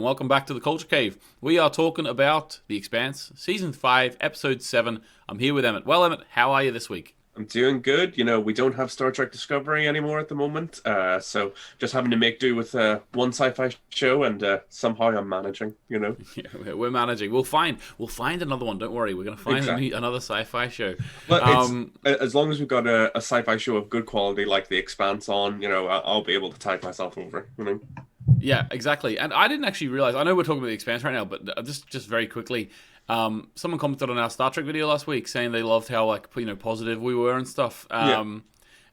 welcome back to the Culture Cave. We are talking about The Expanse, Season 5, Episode 7. I'm here with Emmett. Well, Emmett, how are you this week? I'm doing good. We don't have Star Trek Discovery anymore at the moment, so just having to make do with one sci-fi show, and somehow I'm managing. Yeah, we're managing. We'll find another one. Don't worry. We're going to find Exactly. another sci-fi show. But it's Um, as long as we've got a sci-fi show of good quality like The Expanse on, I'll be able to tide myself over. yeah, exactly. And I didn't actually realize. I know we're talking about The Expanse right now, but just very quickly. Someone commented on our Star Trek video last week saying they loved how positive we were and stuff. Yeah.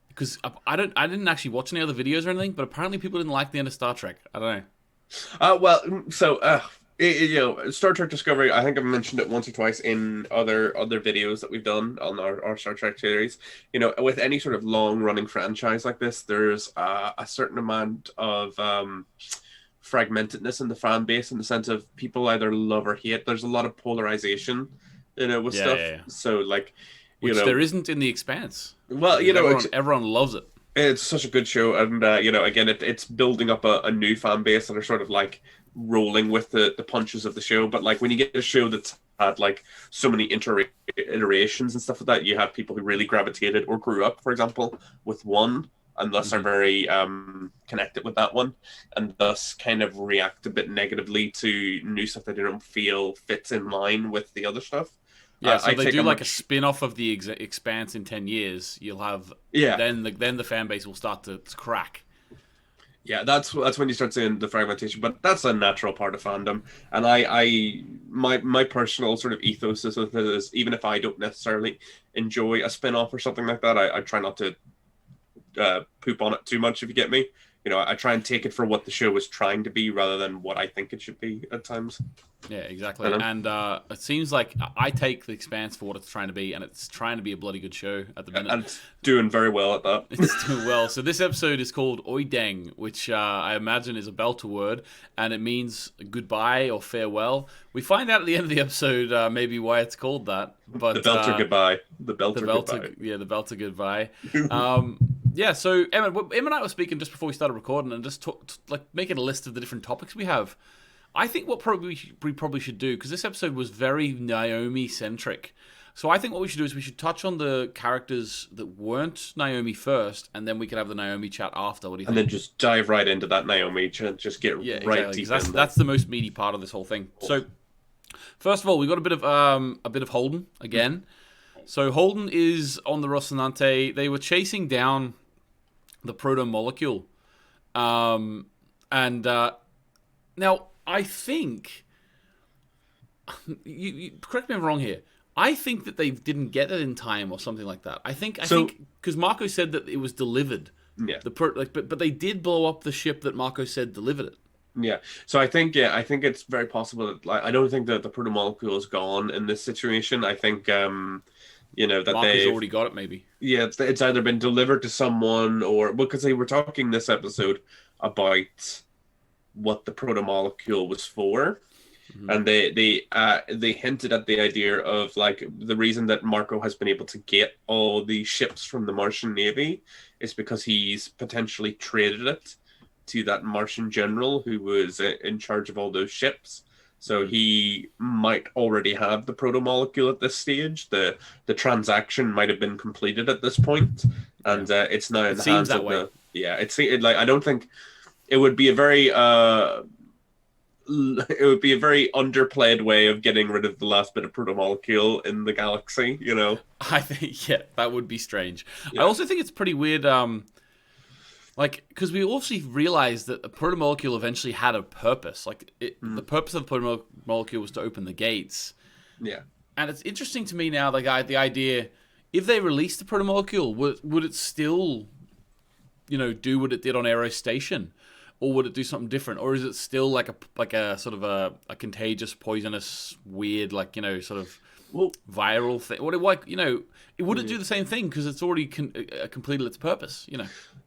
Because I didn't actually watch any other videos or anything, but apparently people didn't like the end of Star Trek. I don't know. Star Trek Discovery. I think I've mentioned it once or twice in other videos that we've done on our Star Trek series. With any sort of long running franchise like this, there's a certain amount of fragmentedness in the fan base, in the sense of people either love or hate. There's a lot of polarization, with Yeah, stuff. yeah, yeah. So like, you Which know, there isn't in the Expanse. well, Everyone loves it. it's such a good show, and again, it's building up a new fan base that are sort of like rolling with the punches of the show. But like when you get a show that's had like so many iterations and stuff like that, you have people who really gravitated or grew up, for example, with one, and thus are Mhm. very connected with that one, and thus kind of react a bit negatively to new stuff that they don't feel fits in line with the other stuff. Yeah, so I they take do a like a much spin-off of the Expanse in 10 years. You'll have yeah. then the fan base will start to crack. Yeah, that's when you start seeing the fragmentation, but that's a natural part of fandom. And my personal sort of ethos is with it is, even if I don't necessarily enjoy a spin-off or something like that, I try not to poop on it too much, if you get me. I try and take it for what the show is trying to be rather than what I think it should be at times. Yeah, You exactly. know? And it seems like I take the Expanse for what it's trying to be, and it's trying to be a bloody good show at the minute. And it's doing very well at that. It's doing well. So this episode is called Oideng, which I imagine is a Belter word, and it means goodbye or farewell. We find out at the end of the episode maybe why it's called that, The but Belter goodbye. The the Belter goodbye. Belter, yeah, the Belter goodbye. Yeah, so Emma and I were speaking just before we started recording, and just making a list of the different topics we have. I think what we probably should do, because this episode was very Naomi centric. So I think what we should do is we should touch on the characters that weren't Naomi first, and then we can have the Naomi chat after. What do you And think? then just dive right into that Naomi, just get Yeah, right exactly. 'Cause deep that's in there. that's the most meaty part of this whole thing. So first of all, we got a bit of Holden again. So Holden is on the Rocinante. They were chasing down the proto molecule, and now I think you correct me if I'm wrong here. I think that they didn't get it in time or something like that. I So think because Marco said that it was delivered. yeah. But they did blow up the ship that Marco said delivered it. Yeah. So I think it's very possible that, like, I don't think that the protomolecule is gone in this situation. I think that Marco's they've already got it, maybe. yeah, it's either been delivered to someone, or because they were talking this episode about what the protomolecule was for. Mhm. And they hinted at the idea of, like, the reason that Marco has been able to get all the ships from the Martian Navy is because he's potentially traded it to that Martian general who was in charge of all those ships. So he might already have the protomolecule at this stage. The transaction might have been completed at this point, and it's now in It the seems hands that of way. the yeah. Like, I don't think it would be a very it would be a very underplayed way of getting rid of the last bit of protomolecule in the galaxy. I think, yeah, that would be strange. I Yeah. also think it's pretty weird, because we also realized that the protomolecule eventually had a purpose. The purpose of the protomolecule was to open the gates. Yeah. And it's interesting to me now, the idea, if they released the protomolecule, would it still, do what it did on Aero Station? Or would it do something different? Or is it still like a sort of a contagious, poisonous, weird, sort of Well, viral thing? It wouldn't do the same thing because it's already completed its purpose.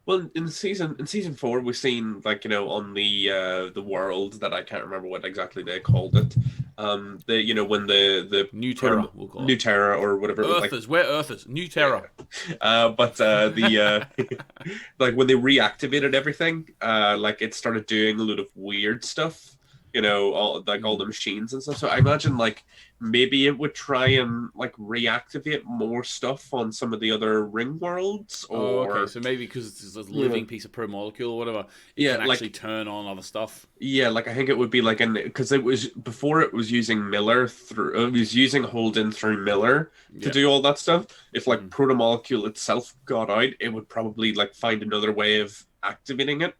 well, in season 4, we've seen, like, on the world that I can't remember what exactly they called it. When the New Terra, we'll call New it. Terra or whatever it was, like. Earthers, we're Earthers. New Terra. But the like when they reactivated everything, like, it started doing a lot of weird stuff. all all the machines and stuff. So I imagine like maybe it would try and like reactivate more stuff on some of the other ring worlds, Oh, okay. or So maybe because it's a yeah, living piece of pro molecule or whatever, it yeah, can actually like turn on other stuff. yeah, like I think it would be like because it was before it was using Miller through it was using Holden through Miller to Yeah. do all that stuff. If like Hmm. protomolecule itself got out, it would probably like find another way of activating it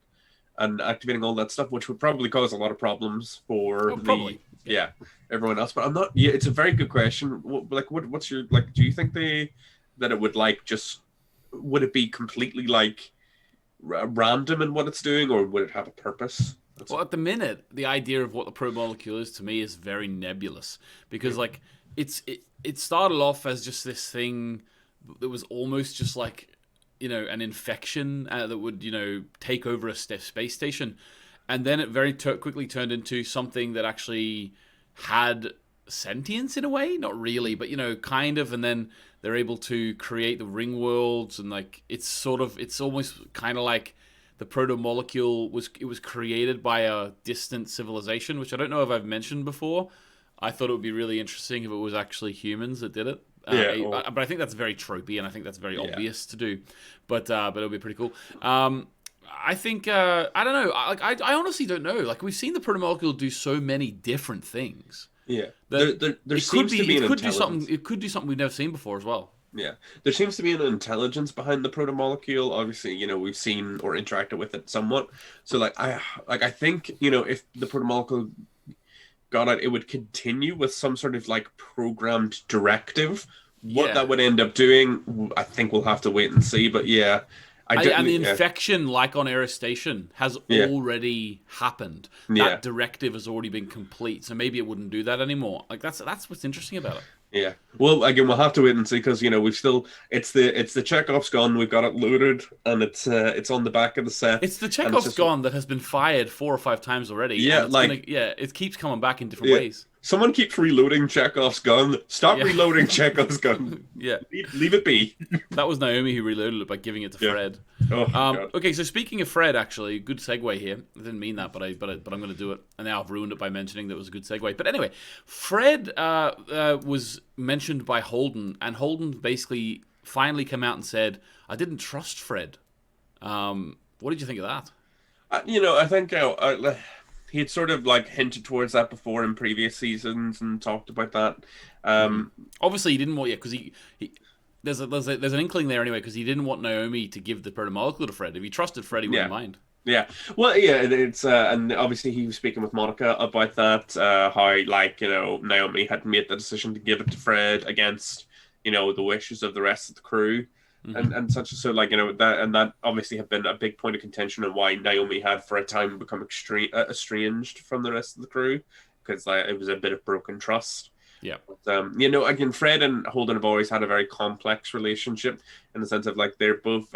and activating all that stuff, which would probably cause a lot of problems for Oh, the probably. Yeah. yeah everyone else. But I'm not. Yeah, it's a very good question. What's your like? Do you think that it would like just would it be completely like random in what it's doing, or would it have a purpose? Well, at the minute, the idea of what the pro molecule is to me is very nebulous because like it started off as just this thing that was almost just like an infection that would take over a space station, and then it very quickly turned into something that actually had sentience in a way, not really, but kind of, and then they're able to create the ring worlds, and like it's almost kind of like the proto molecule was created by a distant civilization, which I don't know if I've mentioned before. I thought it would be really interesting if it was actually humans that did it. Yeah. Well, But I think that's very tropey, and I think that's very yeah. obvious to do. But it'll be pretty cool. I think I don't know. I honestly don't know. Like we've seen the proto molecule do so many different things Yeah. that There seems to be it an could do something. intelligence. It could do something we've never seen before as well. Yeah. There seems to be an intelligence behind the protomolecule. Obviously, we've seen or interacted with it somewhat. So I think, if the protomolecule got it, it would continue with some sort of like programmed directive. What Yeah. that would end up doing, I think we'll have to wait and see. But yeah, I And didn't. the Yeah. infection, like on Eris Station, has Yeah. already happened. Yeah. That directive has already been complete, so maybe it wouldn't do that anymore. Like that's what's interesting about it. Yeah. Well, again, we'll have to wait and see because we've still it's the Chekhov's gun. We've got it loaded and it's on the back of the set. It's the And it's Chekhov's just gun that has been fired 4 or 5 times already. yeah, And it's like gonna, it keeps coming back in different yeah. ways. Someone keeps reloading Chekhov's gun. Stop Yeah. reloading Chekhov's gun. Yeah, Leave it be. that was Naomi who reloaded it by giving it to Yeah. Fred. Oh God. Okay, so speaking of Fred, actually, good segue here. I didn't mean that, but I'm going to do it, and now I've ruined it by mentioning that it was a good segue. But anyway, Fred was mentioned by Holden, and Holden basically finally came out and said, "I didn't trust Fred." What did you think of that? I think he had sort of like hinted towards that before in previous seasons and talked about that. Obviously, he didn't want because he there's an inkling there anyway because he didn't want Naomi to give the protomolecule to Fred. If he trusted Fred, he wouldn't mind. Yeah, well, yeah, it's and obviously he was speaking with Monica about that, how like Naomi had made the decision to give it to Fred against the wishes of the rest of the crew, and such. So like that obviously had been a big point of contention and why Naomi had for a time become estranged from the rest of the crew because it was a bit of broken trust. Yeah. But, again, Fred and Holden have always had a very complex relationship in the sense of like they're both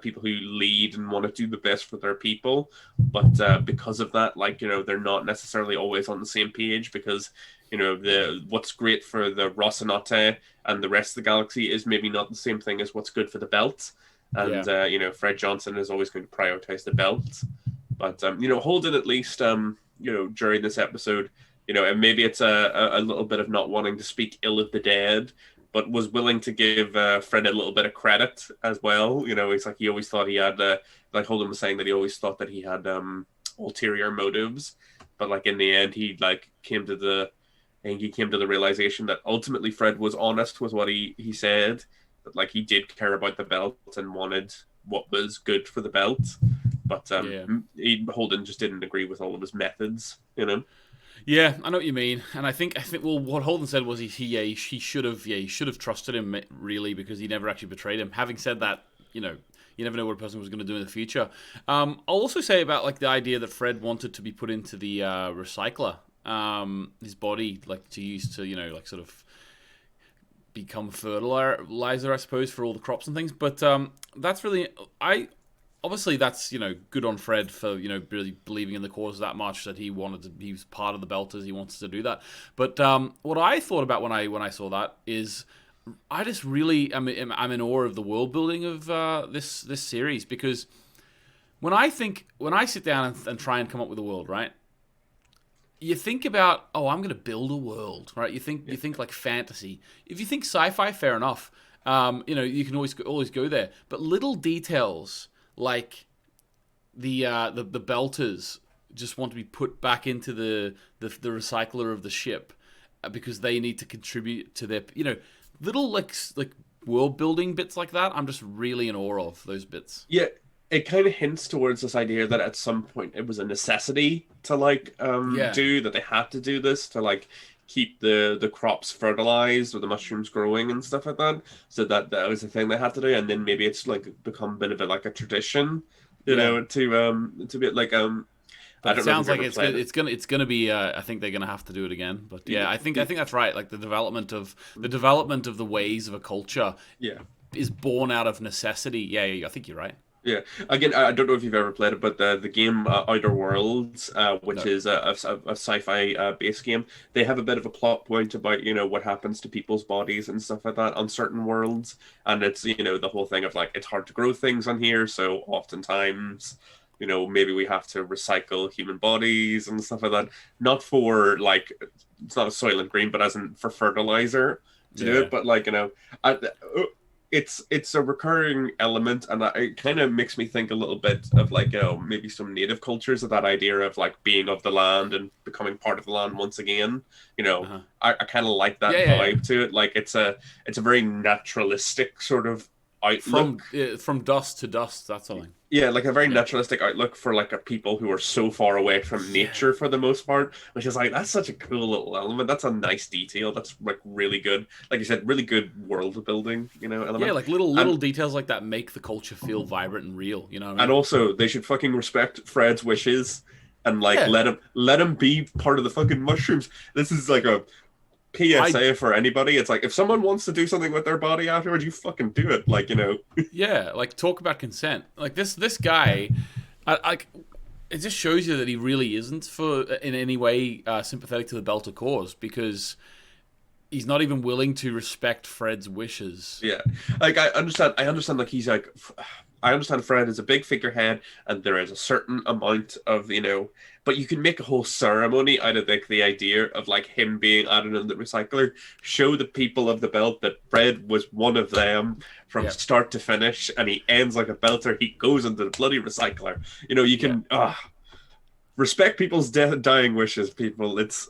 people who lead and want to do the best for their people, but because of that, like they're not necessarily always on the same page because what's great for the Rocinante and the rest of the galaxy is maybe not the same thing as what's good for the belt, and Fred Johnson is always going to prioritize the belt, but Holden at least during this episode. And maybe it's a little bit of not wanting to speak ill of the dead, but was willing to give Fred a little bit of credit as well. It's like he always thought he had, like Holden was saying that he always thought that he had ulterior motives, but like in the end, he came to the realization that ultimately Fred was honest with what he said, that like he did care about the belt and wanted what was good for the belt, but Holden just didn't agree with all of his methods. Yeah, I know what you mean, and I think well, what Holden said was he should have trusted him really because he never actually betrayed him. Having said that, you never know what a person was going to do in the future. I'll also say about like the idea that Fred wanted to be put into the recycler, his body like to use to like sort of become fertilizer, I suppose, for all the crops and things. But that's really obviously, that's good on Fred for really believing in the cause that much that he was part of the Belters. He wants to do that. But what I thought about when I saw that is I just really I'm in awe of the world building of this series because when I sit down and try and come up with a world, right? You think about, oh, I'm going to build a world, right? You think like fantasy. If you think sci-fi, fair enough. You can always go there. But little details like the belters just want to be put back into the recycler of the ship because they need to contribute to their little like world building bits like that. I'm just really in awe of those bits. Yeah, it kind of hints towards this idea that at some point it was a necessity to do that, they had to do this to like keep the crops fertilized or the mushrooms growing and stuff like that. So that was the thing they had to do, and then maybe it's like become a bit of a tradition, to be like But I don't it sounds know like it's gonna be. I think they're gonna have to do it again. But yeah, I think that's right. Like the development of the ways of a culture, is born out of necessity. Yeah, I think you're right. Yeah. Again, I don't know if you've ever played it, but the game Outer Worlds, which is a sci-fi based game, they have a bit of a plot point about what happens to people's bodies and stuff like that on certain worlds, and it's the whole thing of like it's hard to grow things on here, so oftentimes maybe we have to recycle human bodies and stuff like that. Not for like, it's not a Soylent Green, but as in for fertilizer to do it. But like, it's a recurring element, and it kind of makes me think a little bit of like, maybe some native cultures of that idea of like being of the land and becoming part of the land once again. I kind of like that vibe to it. Like it's a very naturalistic sort of outlook. From dust to dust, that's something. Yeah, like a very naturalistic outlook for like a people who are so far away from nature for the most part, which is like, that's such a cool little element. That's a nice detail. That's like really good. Like you said, really good world building, element. Yeah, like little details like that make the culture feel vibrant and real, what I mean? And also, they should fucking respect Fred's wishes and like let him be part of the fucking mushrooms. This is like a PSA for anybody. It's like, if someone wants to do something with their body afterwards, you fucking do it. Like, Yeah, like talk about consent. Like this guy, it just shows you that he really isn't in any way sympathetic to the Belter cause, because he's not even willing to respect Fred's wishes. Yeah, like I understand. Like he's like, I understand Fred is a big figurehead, and there is a certain amount of but you can make a whole ceremony out of like the idea of like him being added in the recycler. Show the people of the belt that Fred was one of them from start to finish, and he ends like a belter. He goes into the bloody recycler. You can respect people's dying wishes, people. It's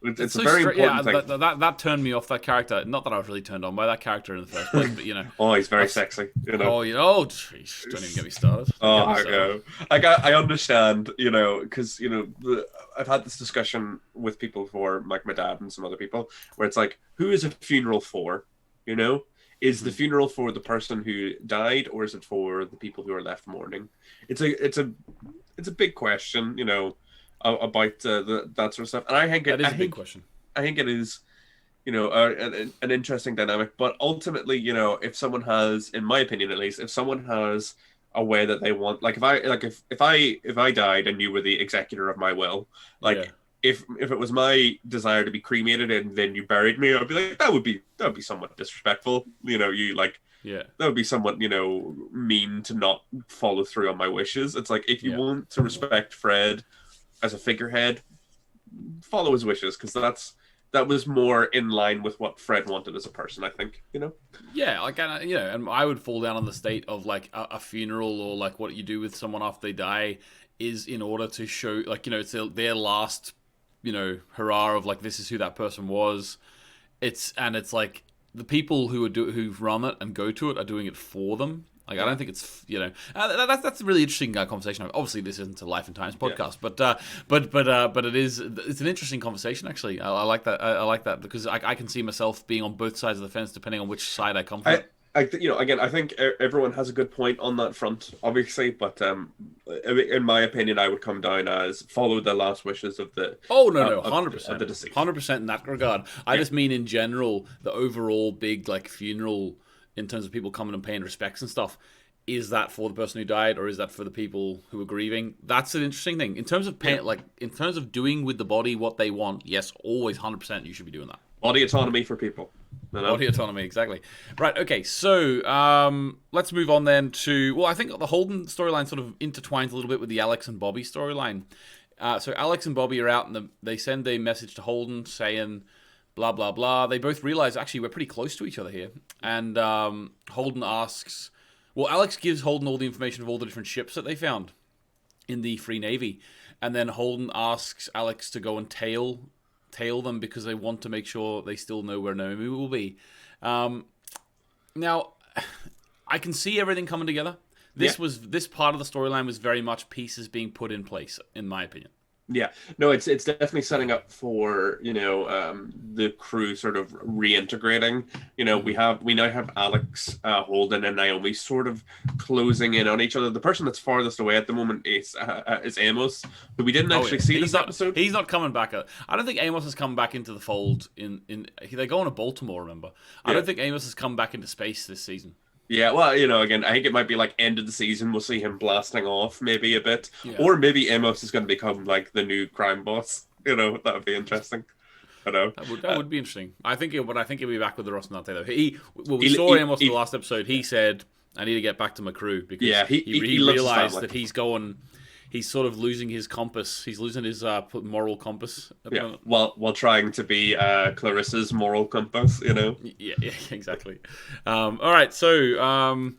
It's so a very important thing. That turned me off, that character. Not that I was really turned on by that character in the first place, but oh, he's very sexy. Oh, geez, don't even get me started. I know. Like I understand, because I've had this discussion with people before, like my dad and some other people, where it's like, who is a funeral for? Is the funeral for the person who died, or is it for the people who are left mourning? It's a big question, about that sort of stuff, and I think that is a big question. I think it is, an interesting dynamic. But ultimately, if someone has, in my opinion at least, if someone has a way that they want, like if I died and you were the executor of my will, like if it was my desire to be cremated and then you buried me, I'd be like, that would be somewhat disrespectful. That would be somewhat, mean to not follow through on my wishes. It's like, if you want to respect Fred as a figurehead, follow his wishes, because that was more in line with what Fred wanted as a person, I think. Yeah, like and I would fall down on the state of like a funeral, or like what you do with someone after they die is in order to show, like, it's their last, hurrah of like, this is who that person was. It's like the people who run it and go to it are doing it for them. Like, I don't think it's, that's a really interesting conversation. Obviously, this isn't a Life and Times podcast, but it's an interesting conversation, actually. I like that. I like that, because I can see myself being on both sides of the fence depending on which side I come from. Again, I think everyone has a good point on that front, obviously, but in my opinion, I would come down as follow the last wishes of the 100%, of the deceased. 100% in that regard. I just mean in general, the overall big like funeral, in terms of people coming and paying respects and stuff, is that for the person who died, or is that for the people who are grieving? That's an interesting thing. In terms of in terms of doing with the body what they want, yes, always 100% you should be doing that. Body autonomy for people. You know? Body autonomy, exactly. Right, okay, so let's move on then to... Well, I think the Holden storyline sort of intertwines a little bit with the Alex and Bobby storyline. So Alex and Bobby are out, and they send a message to Holden saying, blah, blah, blah. They both realize, actually, we're pretty close to each other here. And Holden asks... Well, Alex gives Holden all the information of all the different ships that they found in the Free Navy. And then Holden asks Alex to go and tail them because they want to make sure they still know where Naomi will be. Now, I can see everything coming together. This part of the storyline was very much pieces being put in place, in my opinion. Yeah, no, it's definitely setting up for, you know, the crew sort of reintegrating. You know, we now have Alex, Holden, and Naomi sort of closing in on each other. The person that's farthest away at the moment is Amos, who we didn't actually see this episode. He's not coming back. I don't think Amos has come back into the fold. They're going to Baltimore, remember? I don't think Amos has come back into space this season. Yeah, well, you know, again, I think it might be like end of the season. We'll see him blasting off maybe a bit. Yeah. Or maybe Amos is going to become like the new crime boss. You know, that would be interesting. I know. That would be interesting. I think he'll be back with the Rocinante, though. We saw Amos in the last episode. He said, I need to get back to my crew because he realized that he's sort of losing his compass. He's losing his moral compass. Yeah, while trying to be Clarissa's moral compass, you know. Yeah, exactly. All right, so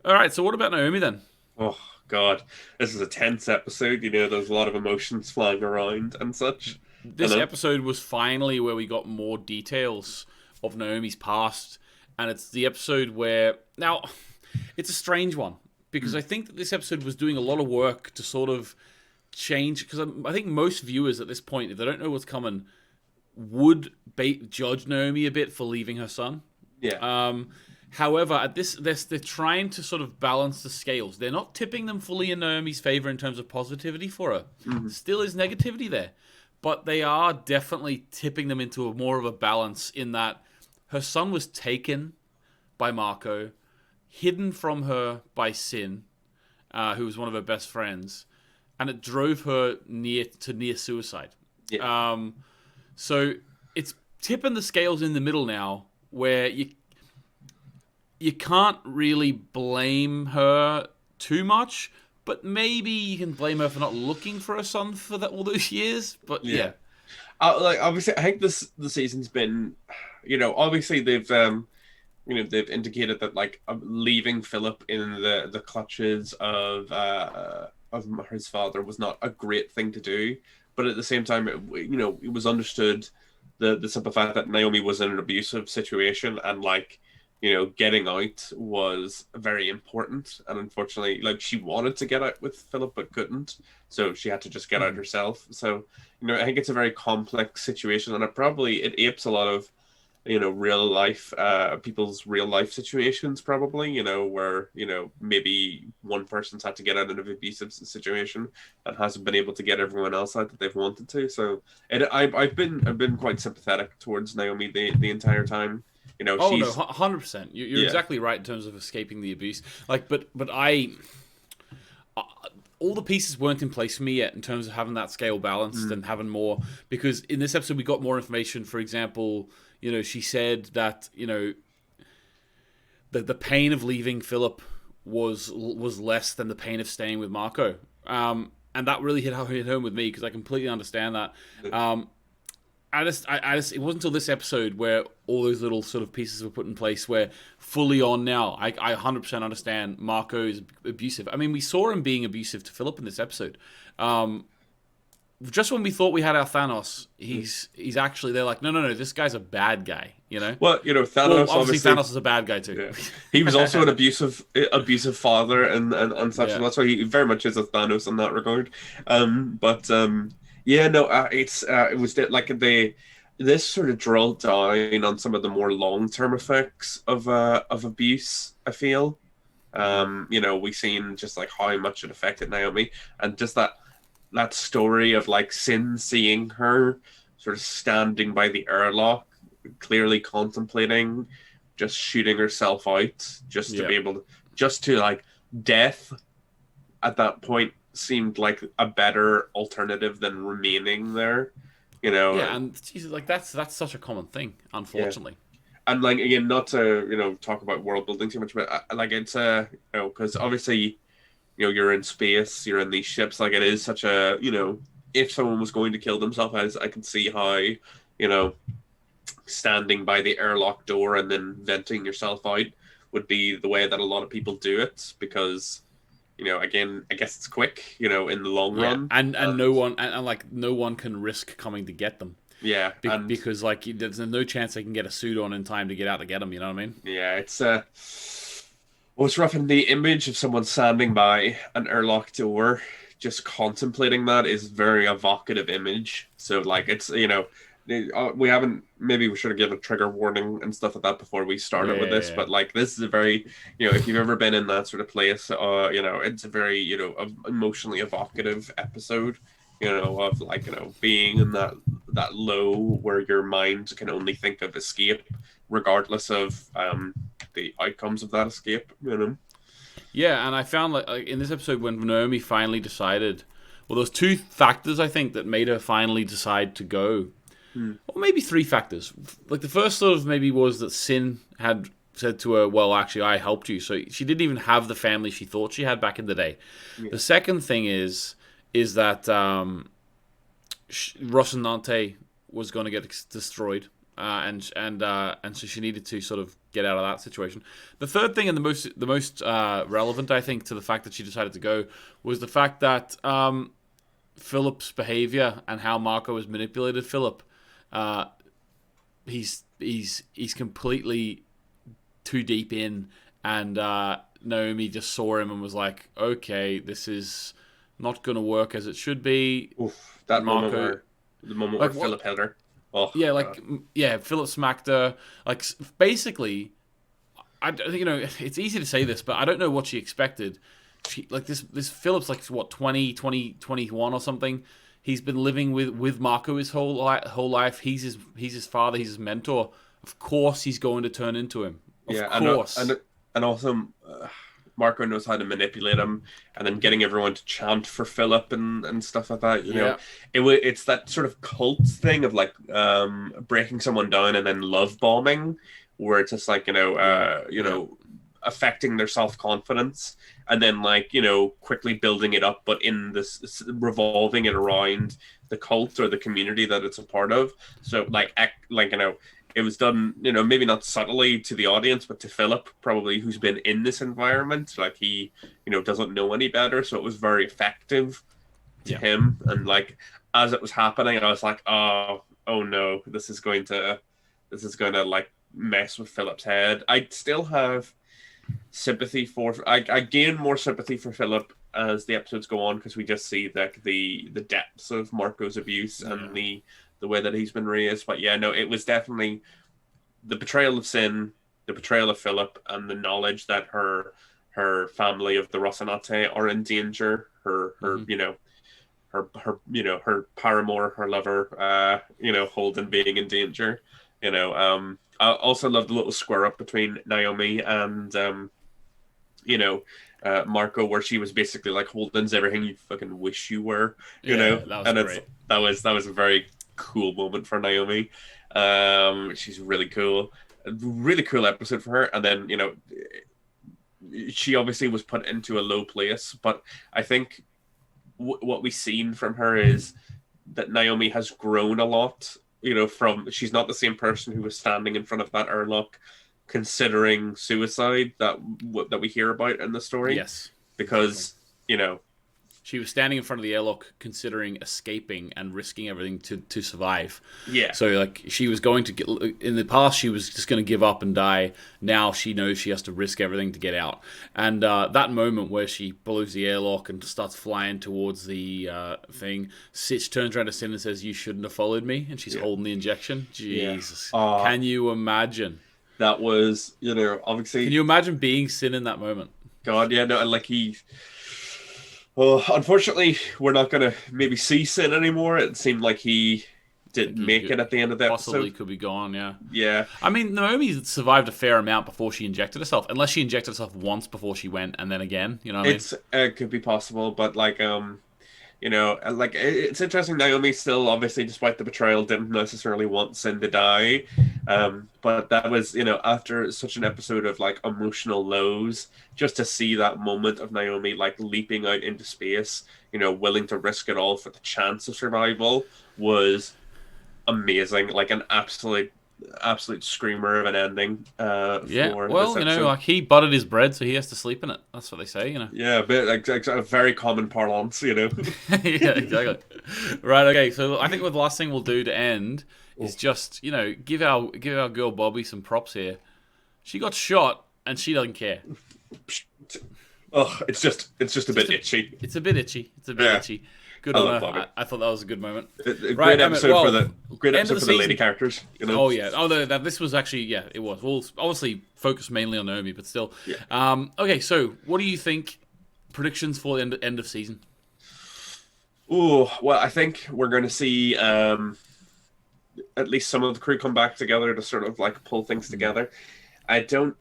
what about Naomi then? Oh God, this is a tense episode. You know, there's a lot of emotions flying around and such. This episode was finally where we got more details of Naomi's past, and it's the episode where now it's a strange one. Because I think that this episode was doing a lot of work to sort of change. Because I think most viewers at this point, if they don't know what's coming, would judge Naomi a bit for leaving her son. Yeah. However, at they're trying to sort of balance the scales. They're not tipping them fully in Naomi's favor in terms of positivity for her. Mm-hmm. Still is negativity there. But they are definitely tipping them into more of a balance in that her son was taken by Marco, hidden from her by Sin, who was one of her best friends, and it drove her near suicide. Yeah. So it's tipping the scales in the middle now, where you can't really blame her too much, but maybe you can blame her for not looking for a son for all those years. But yeah. Like obviously, I think the season's been, you know, obviously they've indicated that like leaving Philip in the clutches of his father was not a great thing to do, but at the same time, it was understood the simple fact that Naomi was in an abusive situation, and like, you know, getting out was very important. And unfortunately, like, she wanted to get out with Philip but couldn't, so she had to just get out herself. So, you know, I think it's a very complex situation, and it apes a lot of, you know, real life, people's real life situations, probably, you know, where, you know, maybe one person's had to get out of an abusive situation and hasn't been able to get everyone else out that they've wanted to. So I've been quite sympathetic towards Naomi the entire time. You know, 100%. You're exactly right in terms of escaping the abuse. Like, but all the pieces weren't in place for me yet in terms of having that scale balanced and having more, because in this episode we got more information. For example, you know, she said that, you know, the pain of leaving Philip was less than the pain of staying with Marco, and that really hit home with me because I completely understand that. I just it wasn't until this episode where all those little sort of pieces were put in place where fully on now I 100% understand Marco is abusive. I mean, we saw him being abusive to Philip in this episode. Just when we thought we had our Thanos, he's actually, they're like, no, this guy's a bad guy, you know? Well, you know, Thanos obviously Thanos is a bad guy too. Yeah. He was also an abusive father and such, and that's why he very much is a Thanos in that regard. It was like this sort of drilled down on some of the more long-term effects of abuse, I feel. You know, we've seen just like how much it affected Naomi, and just that story of like Sin seeing her sort of standing by the airlock, clearly contemplating just shooting herself out just to be able to like death at that point seemed like a better alternative than remaining there, you know. Yeah, and Jesus, like that's such a common thing, unfortunately. And like again, not to talk about world building too much, but like it's because obviously you're in space, you're in these ships, like it is such a if someone was going to kill themselves, I can see how standing by the airlock door and then venting yourself out would be the way that a lot of people do it because again, I guess it's quick, in the long Yeah, run. and no one and like no one can risk coming to get them Yeah, and because like there's no chance they can get a suit on in time to get out to get them. You know what I mean? yeah, it's well, it's rough. And the image of someone standing by an airlock door, just contemplating that, is very evocative image. So like it's we haven't, maybe we should have given a trigger warning and stuff like that before we started with this, Yeah. but like this is a very if you've ever been in that sort of place, it's a very emotionally evocative episode, of like being in that low where your mind can only think of escape regardless of the outcomes of that escape. Yeah, and I found like in this episode when Naomi finally decided, well, there's two factors I think that made her finally decide to go, or maybe three factors. Like the first sort of maybe was that Sin had said to her, "Well, actually, I helped you," so she didn't even have the family she thought she had back in the day. Yeah. The second thing is that Rocinante was going to get destroyed, and so she needed to sort of get out of that situation. The third thing, and the most relevant, I think, to the fact that she decided to go was the fact that Philip's behavior and how Marco has manipulated Philip. He's completely too deep in, and Naomi just saw him and was like, "Okay, this is not going to work as it should be." Oof, that Marco, the moment like, where Philip held her. Oh, yeah, like God. yeah, Philip smacked her. Like basically, I it's easy to say this, but I don't know what she expected. She like this Philip's like what 20, 21 or something. He's been living with Marco his whole life. He's his father. He's his mentor. Of course, he's going to turn into him. Of Yeah, course. and also Marco knows how to manipulate him, and then getting everyone to chant for Philip and stuff like that. Yeah. It's that sort of cult thing of like breaking someone down and then love bombing, where it's just like affecting their self confidence, and then like quickly building it up, but in this revolving it around the cult or the community that it's a part of. So like it was done, maybe not subtly to the audience, but to Philip, probably, who's been in this environment. Like he, doesn't know any better. So it was very effective to him. And like, as it was happening, I was like, oh no, this is going to like mess with Philip's head. I still have sympathy I gain more sympathy for Philip as the episodes go on, because we just see the depths of Marco's abuse and the way that he's been raised. But yeah, no, it was definitely the betrayal of Sin, the betrayal of Philip, and the knowledge that her family of the Rocinante are in danger. Her her paramour, her lover, Holden, being in danger. I also love the little square up between Naomi and Marco, where she was basically like, Holden's everything you fucking wish you were, That was and great. that was a very cool moment for Naomi. She's really cool, a really cool episode for her. And then she obviously was put into a low place, but I think what we've seen from her is that Naomi has grown a lot. From, she's not the same person who was standing in front of that airlock considering suicide that we hear about in the story. Yes. Because she was standing in front of the airlock considering escaping and risking everything to survive. Yeah. So like she was going to get, in the past she was just going to give up and die. Now she knows she has to risk everything to get out. And that moment where she blows the airlock and starts flying towards the thing, Sitch turns around to Sin and says, "You shouldn't have followed me," and she's holding the injection. Jesus. Can you imagine? That was, obviously. Can you imagine being Sin in that moment? God, yeah, no, and like unfortunately, we're not going to maybe see Sin anymore. It seemed like he didn't make it at the end of the possibly episode. Could be gone, yeah. Yeah. I mean, Naomi survived a fair amount before she injected herself, unless she injected herself once before she went, and then again, you know what I mean? It could be possible, but like, like it's interesting. Naomi still, obviously, despite the betrayal, didn't necessarily want Sin to die, But that was, after such an episode of like emotional lows, just to see that moment of Naomi like leaping out into space, willing to risk it all for the chance of survival was amazing. Like an absolute screamer of an ending Yeah, for well, this episode. like he buttered his bread, so he has to sleep in it. That's what they say. Yeah, a bit like a very common parlance. Yeah, exactly. Right. Okay. So I think the last thing we'll do to end is just give our girl Bobby some props here. She got shot and she doesn't care. Oh, it's just a bit itchy. It's a bit itchy. It's a bit itchy. Good I on love her. Bobby. I thought that was a good moment. Great episode for end of the lady characters. Oh yeah. Oh, this was actually it was. Well, obviously focused mainly on Naomi, but still. Yeah. Okay. So what do you think? Predictions for the end of season? Oh, well, I think we're going to see at least some of the crew come back together to sort of like pull things together. I don't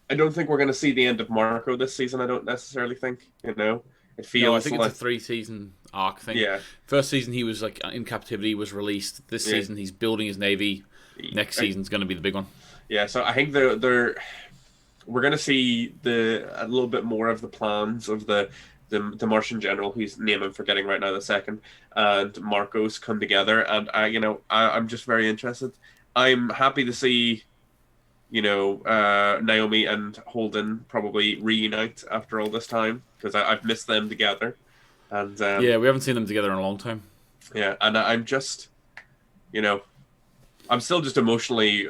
think we're going to see the end of Marco this season. I don't necessarily think. It feels. No, I think like, it's a 3-season arc thing. Yeah. First season he was like in captivity, was released. This season he's building his navy. Next season's going to be the big one. Yeah, so I think we're going to see a little bit more of the plans of the Martian general, whose name I'm forgetting right now, the second, and Marcos come together, and I'm just very interested. I'm happy to see, Naomi and Holden probably reunite after all this time, because I've missed them together, and yeah, we haven't seen them together in a long time. Yeah, and I'm just, I'm still just emotionally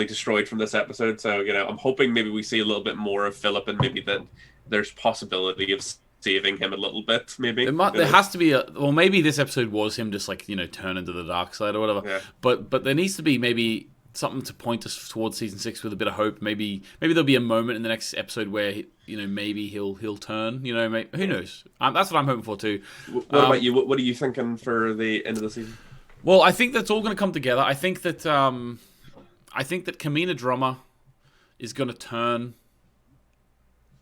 destroyed from this episode. So I'm hoping maybe we see a little bit more of Philip, and maybe that there's possibility of saving him a little bit. Maybe there has to be maybe this episode was him just like turn into the dark side or whatever. Yeah. But there needs to be maybe something to point us towards season 6 with a bit of hope. Maybe there'll be a moment in the next episode where maybe he'll turn. Who knows? That's what I'm hoping for too. What about you? What are you thinking for the end of the season? Well, I think that's all going to come together. I think that Kamina Drummer is going to turn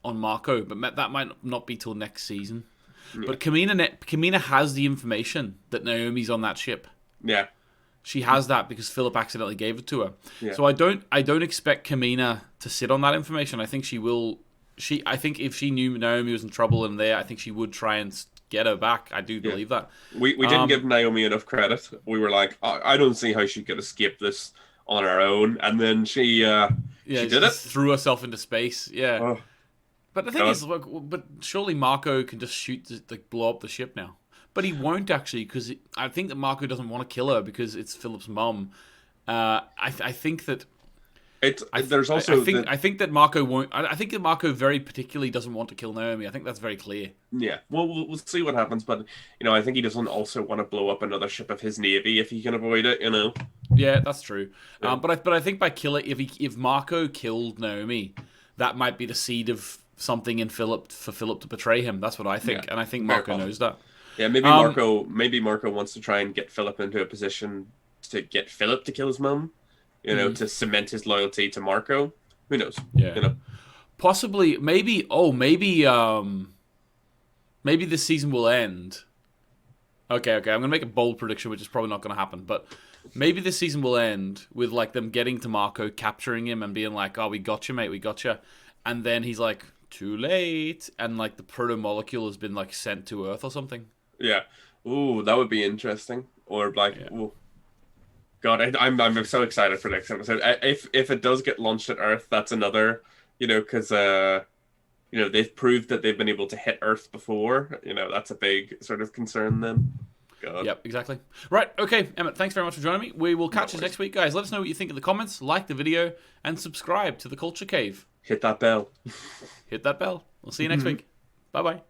on Marco, but that might not be till next season. Yeah. But Kamina has the information that Naomi's on that ship. Yeah. She has that because Philip accidentally gave it to her. Yeah. So I don't expect Kamina to sit on that information. I think she will. I think if she knew Naomi was in trouble in there, I think she would try and get her back. I do believe that. We didn't give Naomi enough credit. We were like, I don't see how she could escape this on her own, and then she did it. Threw herself into space. Yeah. Oh, but the thing is, but surely Marco can just blow up the ship now. But he won't actually, because I think that Marco doesn't want to kill her because it's Philip's mum. I think that there's also I think that Marco won't. I think that Marco very particularly doesn't want to kill Naomi. I think that's very clear. Yeah, well, we'll see what happens, but I think he doesn't also want to blow up another ship of his navy if he can avoid it. Yeah, that's true. Yeah. But I think by killing, if Marco killed Naomi, that might be the seed of something in Philip for Philip to betray him. That's what I think, and I think Marco knows that. Yeah, maybe Marco wants to try and get Philip into a position to get Philip to kill his mum. To cement his loyalty to Marco. Who knows? Yeah. Possibly, maybe this season will end. Okay, I'm going to make a bold prediction, which is probably not going to happen, but maybe this season will end with like them getting to Marco, capturing him, and being like, "Oh, we got you, mate, we got you," and then he's like, "Too late," and like the proto-molecule has been like sent to Earth or something. Yeah. Ooh, that would be interesting. Or like, ooh. God, I'm so excited for next episode. If it does get launched at Earth, that's another, because they've proved that they've been able to hit Earth before. That's a big sort of concern then. God. Yep, exactly. Right, okay, Emmett, thanks very much for joining me. We will catch you next week, guys. Let us know what you think in the comments, like the video, and subscribe to The Culture Cave. Hit that bell. Hit that bell. We'll see you next week. Bye-bye.